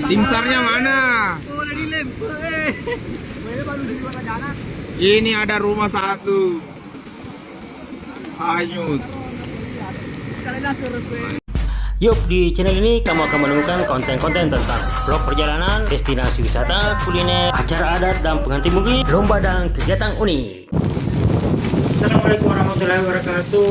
Tim SAR-nya mana? Ini ada rumah satu hanyut. Yuk, di channel ini kamu akan menemukan konten-konten tentang vlog perjalanan, destinasi wisata, kuliner, acara adat dan pengantin mugi, lomba dan kegiatan unik. Assalamualaikum warahmatullahi wabarakatuh.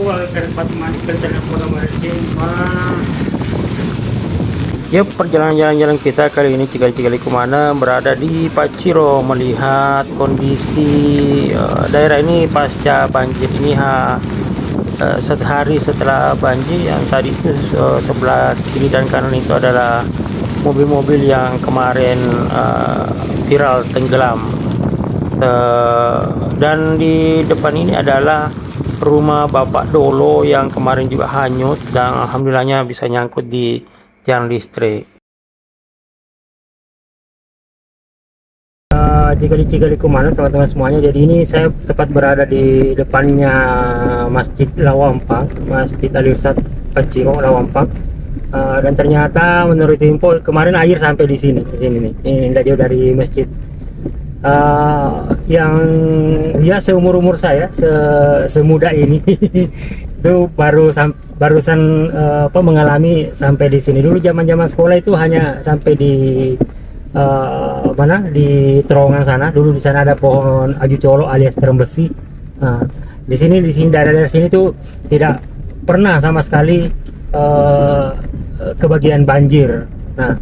Yuk, perjalanan jalan-jalan kita kali ini Cigali Kumana berada di Paciro, melihat kondisi daerah ini pasca banjir ini sehari setelah banjir. Yang tadi itu sebelah kiri dan kanan itu adalah mobil-mobil yang kemarin viral tenggelam, dan di depan ini adalah rumah Bapak Dolo yang kemarin juga hanyut dan alhamdulillahnya bisa nyangkut di tiang listrik. Cigali Kumana teman-teman semuanya. Jadi ini saya tepat berada di depannya Masjid Lawampang, Masjid Al-Irsyad Paciro Lawampang. Dan ternyata menurut info kemarin air sampai di sini nih. Ini tidak jauh dari masjid. Yang ya seumur saya, semuda ini itu barusan mengalami sampai di sini. Dulu zaman sekolah itu hanya sampai di di terowongan sana. Dulu di sana ada pohon aju colo alias terem besi. Di sini daerah sini tuh tidak pernah sama sekali kebagian banjir. Nah,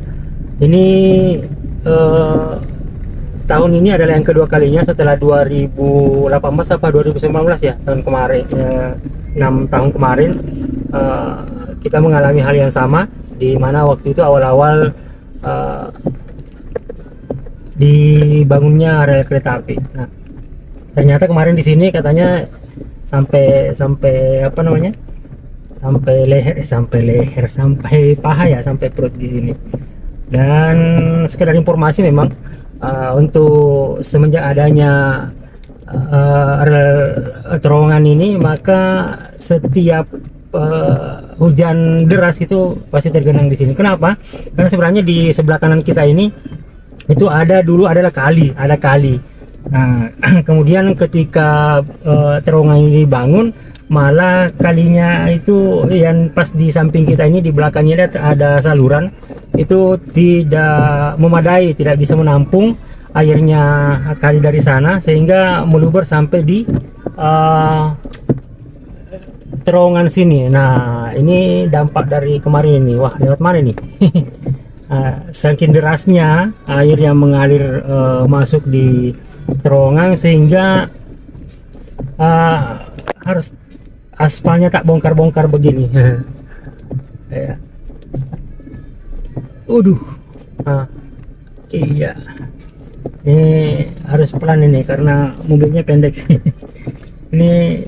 ini tahun ini adalah yang kedua kalinya setelah 2018 apa 2019 ya, tahun kemarin, 6 tahun kemarin kita mengalami hal yang sama, di mana waktu itu awal-awal dibangunnya rel kereta api. Nah, ternyata kemarin di sini katanya sampai paha ya, sampai perut di sini. Dan sekedar informasi memang untuk semenjak adanya terowongan ini, maka setiap hujan deras itu pasti tergenang di sini. Kenapa? Karena sebenarnya di sebelah kanan kita ini itu dulu adalah kali. Nah, kemudian ketika terowongan ini dibangun, malah kalinya itu yang pas di samping kita ini, di belakangnya ada saluran, itu tidak memadai, tidak bisa menampung airnya kali dari sana, sehingga meluber sampai di terowongan sini. Nah, ini dampak dari kemarin ini. Wah, lewat mana nih? Saking derasnya air yang mengalir masuk di terowongan, sehingga harus aspalnya tak bongkar-bongkar begini. Ya. Iya, ini harus pelan ini karena mobilnya pendek sih. Ini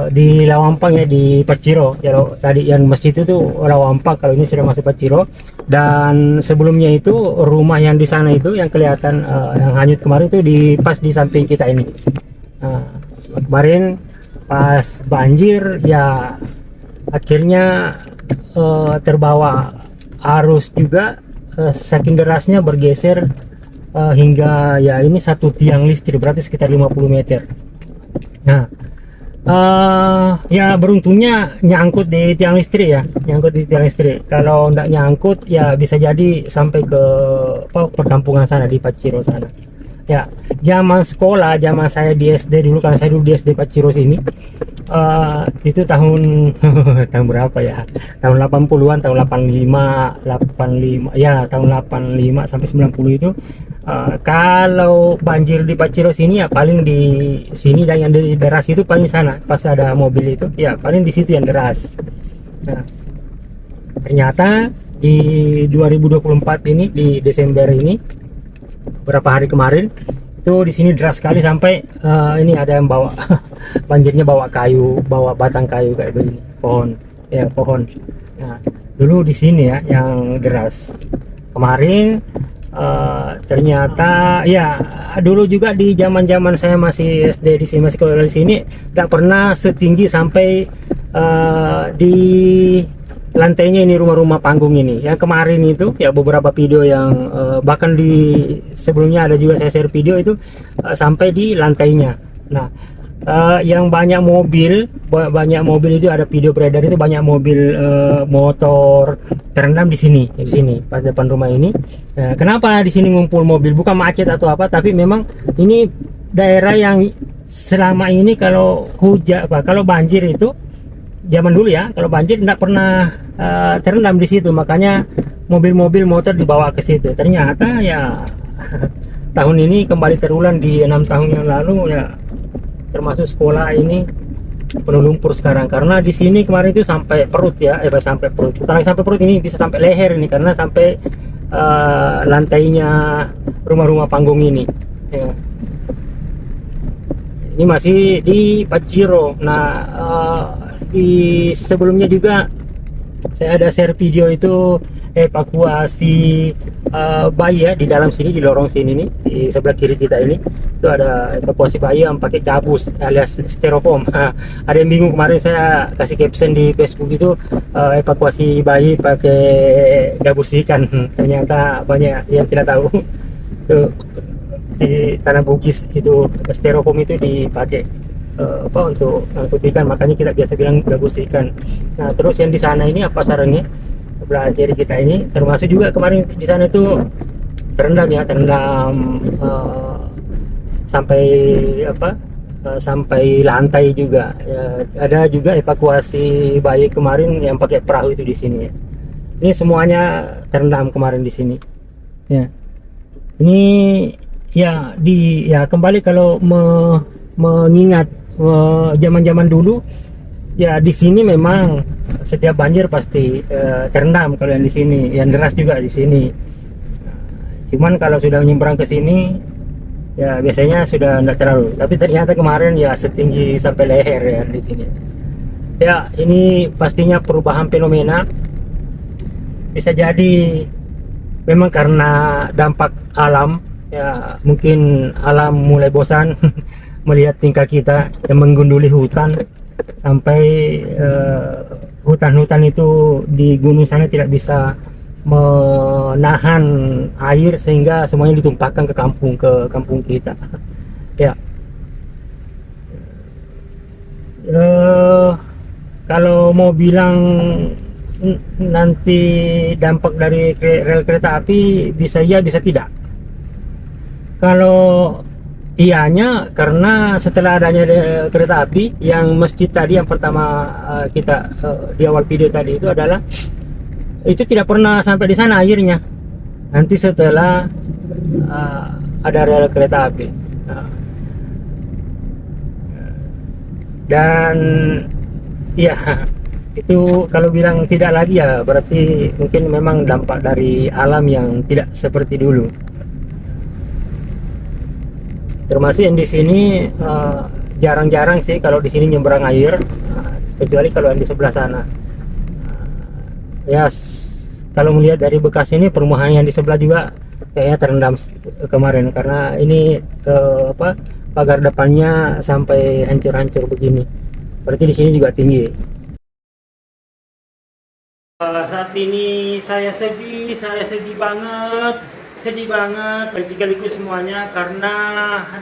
di Lawampang ya, di Paciro ya. Tadi yang masjid itu tuh Lawampang, kalau ini sudah masuk Paciro. Dan sebelumnya itu rumah yang di sana itu yang kelihatan yang hanyut kemarin itu pas di samping kita ini. Kemarin pas banjir ya, akhirnya terbawa arus juga, saking derasnya bergeser hingga ya ini satu tiang listrik, berarti sekitar 50 meter. Nah, ya beruntungnya nyangkut di tiang listrik ya, kalau enggak nyangkut ya bisa jadi sampai ke perkampungan sana di Paciro sana. Ya, zaman saya di SD dulu, karena saya dulu di SD Paciro sini, itu tahun tahun berapa ya, tahun 80-an, tahun 85 ya, tahun 85 sampai 90 itu, kalau banjir di Paciro sini ya paling di sini, dan yang deras itu paling sana pas ada mobil itu ya, paling di situ yang deras. Nah, ternyata di 2024 ini, di Desember ini, berapa hari kemarin itu di sini deras sekali, sampai ini ada yang bawa banjirnya, bawa batang kayu kayak begini, pohon. Nah, dulu di sini ya yang deras kemarin. Ternyata ya dulu juga di zaman saya masih SD di sini, masih sekolah di sini, nggak pernah setinggi sampai di lantainya ini rumah-rumah panggung ini. Yang kemarin itu ya beberapa video yang bahkan di sebelumnya ada juga saya share video itu sampai di lantainya. Nah, yang banyak mobil itu ada video beredar itu banyak mobil motor terendam di sini pas depan rumah ini. Kenapa di sini ngumpul mobil? Bukan macet atau apa, tapi memang ini daerah yang selama ini kalau hujan kalau banjir itu zaman dulu ya, kalau banjir tidak pernah terendam di situ, makanya mobil-mobil motor dibawa ke situ. Ternyata ya tahun ini kembali terulang di 6 tahun yang lalu ya, termasuk sekolah ini penuh lumpur sekarang karena di sini kemarin itu sampai perut ya, sampai perut. Bukan lagi sampai perut, ini bisa sampai leher ini karena sampai lantainya rumah-rumah panggung ini. Ya. Ini masih di Paciro. Nah, di sebelumnya juga saya ada share video itu evakuasi bayi ya di dalam sini, di lorong sini nih, di sebelah kiri kita ini itu ada evakuasi bayi yang pakai gabus alias styrofoam. Ada yang bingung kemarin saya kasih caption di Facebook itu evakuasi bayi pakai gabus ikan. Ternyata banyak yang tidak tahu. Tuh, di tanah Bugis itu styrofoam itu dipakai untuk angkut ikan, makanya kita biasa bilang gabus ikan. Nah, terus yang di sana ini apa sarangnya sebelah kiri kita ini, termasuk juga kemarin di sana itu terendam ya, sampai sampai lantai juga ya. Ada juga evakuasi bayi kemarin yang pakai perahu itu di sini ya. Ini semuanya terendam kemarin di sini ya. Ini ya kembali kalau mengingat zaman-zaman dulu ya, di sini memang setiap banjir pasti terendam. Kalau yang di sini yang deras juga di sini. Cuman kalau sudah menyeberang ke sini ya biasanya sudah tidak terlalu, tapi ternyata kemarin ya setinggi sampai leher ya di sini. Ya, ini pastinya perubahan fenomena. Bisa jadi memang karena dampak alam ya, mungkin alam mulai bosan melihat tingkah kita yang menggunduli hutan, sampai hutan-hutan itu di gunung sana tidak bisa menahan air sehingga semuanya ditumpahkan ke kampung kita ya. Kalau mau bilang nanti dampak dari rel kereta api, bisa ya bisa tidak. Kalau ianya karena setelah adanya kereta api, yang masjid tadi yang pertama kita di awal video tadi itu adalah itu tidak pernah sampai di sana airnya. Nanti setelah ada rel kereta api. Dan ya itu kalau bilang tidak lagi ya berarti mungkin memang dampak dari alam yang tidak seperti dulu. Termasuk yang di sini jarang-jarang sih kalau di sini nyebrang air, kecuali kalau yang di sebelah sana. Ya, kalau melihat dari bekas ini perumahan yang di sebelah juga kayaknya terendam kemarin karena ini pagar depannya sampai hancur-hancur begini. Berarti di sini juga tinggi. Saat ini saya sedih banget sekaligus semuanya karena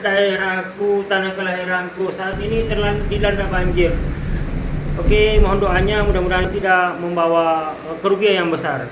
daerahku, tanah kelahiranku saat ini dilanda banjir. Oke, mohon doanya mudah-mudahan tidak membawa kerugian yang besar.